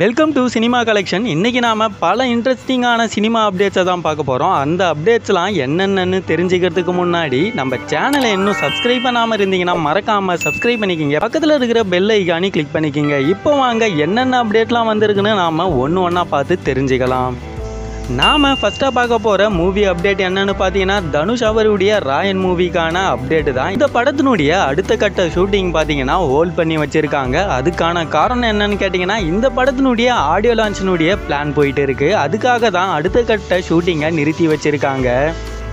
Welcome to cinema collection. இன்றைக்கி நாம் பல இன்ட்ரெஸ்டிங்கான சினிமா அப்டேட்ஸை தான் பார்க்க போகிறோம். அந்த அப்டேட்ஸ்லாம் என்னென்னு தெரிஞ்சுக்கிறதுக்கு முன்னாடி நம்ம சேனலை இன்னும் சப்ஸ்கிரைப் பண்ணாமல் இருந்தீங்கன்னா மறக்காமல் சப்ஸ்கிரைப் பண்ணிக்கிங்க. பக்கத்தில் இருக்கிற பெல் ஐக்கானி கிளிக் பண்ணிக்கிங்க. இப்போ வாங்க என்னென்ன அப்டேட்லாம் வந்திருக்குன்னு நாம் ஒன்று ஒன்றா பார்த்து தெரிஞ்சுக்கலாம். நாம் ஃபஸ்ட்டாக பார்க்க போகிற மூவி அப்டேட் என்னன்னு பார்த்தீங்கன்னா தனுஷ் அவருடைய ராயன் மூவிக்கான அப்டேட்டு தான். இந்த படத்தினுடைய அடுத்த கட்ட ஷூட்டிங் பார்த்தீங்கன்னா ஹோல்ட் பண்ணி வச்சுருக்காங்க. அதுக்கான காரணம் என்னன்னு கேட்டிங்கன்னா இந்த படத்தினுடைய ஆடியோ லான்ச்சினுடைய பிளான் போயிட்டு இருக்குது. அதுக்காக தான் அடுத்த கட்ட ஷூட்டிங்கை நிறுத்தி வச்சுருக்காங்க.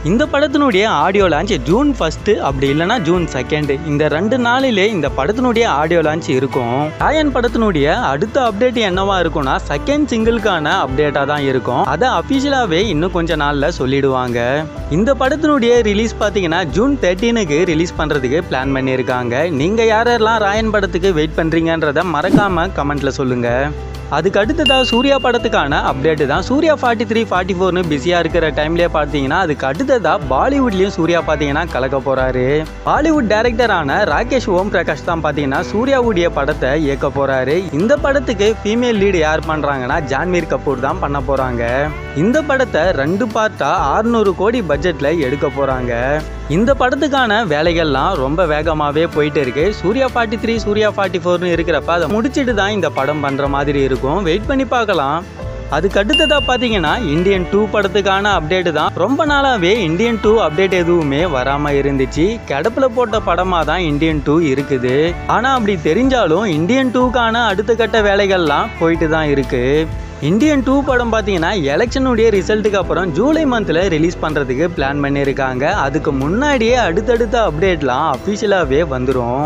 இந்த படத்தினுடைய ஆடியோ லான்ச் ஜூன் 1 அப்படி இல்லைனா ஜூன் 2 இந்த 2 நாளிலே இந்த படத்தினுடைய ஆடியோ லான்ச் இருக்கும். ராயன் படத்தினுடைய அடுத்த அப்டேட் என்னவா இருக்கும்னா செகண்ட் சிங்கிள்கான அப்டேட்டாக தான் இருக்கும். அதை அஃபிஷியலாகவே இன்னும் கொஞ்ச நாளில் சொல்லிடுவாங்க. இந்த படத்தினுடைய ரிலீஸ் பார்த்தீங்கன்னா ஜூன் 13 ரிலீஸ் பண்ணுறதுக்கு பிளான் பண்ணியிருக்காங்க. நீங்கள் யாரெல்லாம் ராயன் படத்துக்கு வெயிட் பண்ணுறீங்கன்றதை மறக்காமல் கமெண்ட்டில் சொல்லுங்கள். அதுக்கு அடுத்ததாக சூர்யா படத்துக்கான அப்டேட்டு தான். சூர்யா 43, 44ன்னு பிஸியாக இருக்கிற டைம்லேயே பார்த்தீங்கன்னா அதுக்கு அடுத்ததாக பாலிவுட்லேயும் சூர்யா பார்த்தீங்கன்னா கலக்க போகிறாரு. பாலிவுட் டைரக்டரான ராகேஷ் ஓம் பிரகாஷ் தான் பார்த்தீங்கன்னா சூர்யாவுடைய படத்தை இயக்க போகிறாரு. இந்த படத்துக்கு ஃபீமேல் லீடு யார் பண்ணுறாங்கன்னா ஜான்வீர் கபூர் தான் பண்ண போகிறாங்க. இந்த படத்தை 2 பார்ட்டாக 600 கோடி பட்ஜெட்டில் எடுக்க போகிறாங்க. இந்த படத்துக்கான வேலைகள்லாம் ரொம்ப வேகமாகவே போயிட்டு இருக்கு. சூர்யா 43, சூர்யா 44ன்னு இருக்கிறப்ப அதை முடிச்சுட்டு தான் இந்த படம் பண்ணுற மாதிரி இருக்கும். வெயிட் பண்ணி பார்க்கலாம். அதுக்கு அடுத்ததாக பார்த்தீங்கன்னா இந்தியன் 2 படத்துக்கான அப்டேட்டு தான். ரொம்ப நாளாகவே இந்தியன் 2 அப்டேட் எதுவுமே வராமல் இருந்துச்சு. கிடப்பில் போட்ட படமாக தான் இந்தியன் 2 இருக்குது. ஆனால் அப்படி தெரிஞ்சாலும் இந்தியன் 2க்கான அடுத்த கட்ட வேலைகள்லாம் போயிட்டு தான் இருக்குது. இந்தியன் 2 படம் பார்த்தீங்கன்னா எலெக்ஷனுடைய ரிசல்ட்டுக்கு அப்புறம் ஜூலை மந்தில் ரிலீஸ் பண்ணுறதுக்கு பிளான் பண்ணியிருக்காங்க. அதுக்கு முன்னாடியே அடுத்தடுத்த அப்டேட்லாம் அஃபிஷியலாகவே வந்துடும்.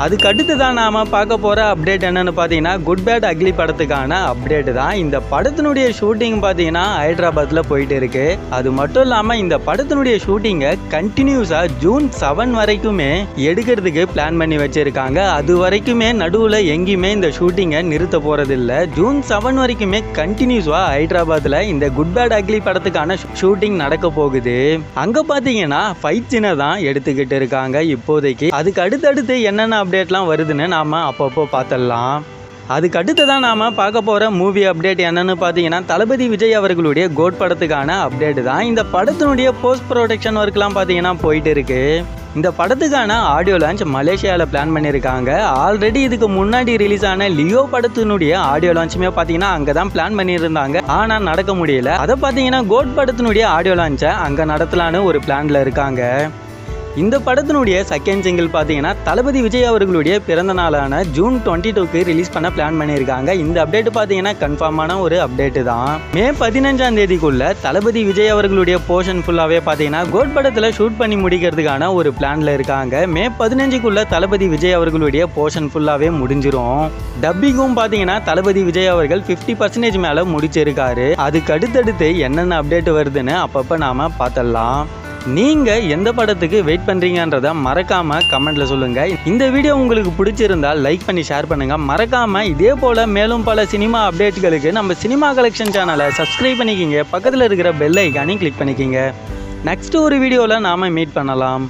அதுக்கு அடுத்து தான் நாம் பார்க்க போகிற அப்டேட் என்னென்னு பார்த்தீங்கன்னா குட் பேட் அக்லி படத்துக்கான அப்டேட்டு தான். இந்த படத்தினுடைய ஷூட்டிங் பார்த்தீங்கன்னா ஹைதராபாத்தில் போயிட்டு இருக்கு. அது மட்டும் இல்லாமல் இந்த படத்தினுடைய ஷூட்டிங்கை கண்டினியூஸாக ஜூன் 7 வரைக்குமே எடுக்கிறதுக்கு பிளான் பண்ணி வச்சுருக்காங்க. அது வரைக்குமே நடுவில் எங்கேயுமே இந்த ஷூட்டிங்கை நிறுத்த போகிறதில்ல. ஜூன் 7 வரைக்குமே கண்டினியூஸாக ஹைதராபாத்தில் இந்த குட் பேட் அக்லி படத்துக்கான ஷூட்டிங் நடக்க போகுது. அங்கே பார்த்தீங்கன்னா ஃபைட் சீனை தான் எடுத்துக்கிட்டு இருக்காங்க இப்போதைக்கு. அதுக்கு அடுத்தடுத்து என்னென்ன அப்டேட்லாம் வருதுன்னு நாம் அப்பப்போ பார்த்துடலாம். அதுக்கு அடுத்து தான் நாம் பார்க்க போகிற மூவி அப்டேட் என்னன்னு பார்த்தீங்கன்னா தளபதி விஜய் அவர்களுடைய கோட் படத்துக்கான அப்டேட்டு தான். இந்த படத்தினுடைய போஸ்ட் ப்ரொடக்ஷன் ஒர்க்லாம் பார்த்தீங்கன்னா போயிட்டு இருக்கு. இந்த படத்துக்கான ஆடியோ லான்ச் மலேசியாவில் பிளான் பண்ணியிருக்காங்க. ஆல்ரெடி இதுக்கு முன்னாடி ரிலீஸ் ஆன லியோ படத்தினுடைய ஆடியோ லான்ச்சுமே பார்த்தீங்கன்னா அங்கே தான் பிளான் பண்ணியிருந்தாங்க. ஆனால் நடக்க முடியல. அதை பார்த்தீங்கன்னா கோட் படத்தினுடைய ஆடியோ லான்ச்சை அங்கே நடத்தலான்னு ஒரு பிளானில் இருக்காங்க. இந்த படத்தினுடைய செகண்ட் சிங்கிள் பார்த்தீங்கன்னா தளபதி விஜய் அவர்களுடைய பிறந்த நாளான ஜூன் 22 ரிலீஸ் பண்ண பிளான் பண்ணியிருக்காங்க. இந்த அப்டேட் பார்த்தீங்கன்னா கன்ஃபார்மான ஒரு அப்டேட்டு தான். மே 15 தளபதி விஜய் அவர்களுடைய போர்ஷன் ஃபுல்லாகவே பார்த்தீங்கன்னா கோட் படத்தில் ஷூட் பண்ணி முடிக்கிறதுக்கான ஒரு பிளானில் இருக்காங்க. மே 15 தளபதி விஜய் அவர்களுடைய போர்ஷன் ஃபுல்லாகவே முடிஞ்சிடும். டப்பிங்கும் பார்த்தீங்கன்னா தளபதி விஜய் அவர்கள் 50% மேலே முடிச்சிருக்காரு. அதுக்கு அடுத்தடுத்து என்னென்ன அப்டேட் வருதுன்னு அப்பப்போ நாம் பார்த்துடலாம். நீங்கள் எந்த படத்துக்கு வெயிட் பண்ணுறீங்கன்றதை மறக்காமல் கமெண்ட்டில் சொல்லுங்கள். இந்த வீடியோ உங்களுக்கு பிடிச்சிருந்தால் லைக் பண்ணி ஷேர் பண்ணுங்கள். மறக்காமல் இதே போல் மேலும் பல சினிமா அப்டேட்டுகளுக்கு நம்ம சினிமா கலெக்ஷன் சேனலை சப்ஸ்கிரைப் பண்ணிக்கிங்க. பக்கத்தில் இருக்கிற பெல் ஐக்கானையும் கிளிக் பண்ணிக்கிங்க. நெக்ஸ்ட் ஒரு வீடியோவில் நாம் மீட் பண்ணலாம்.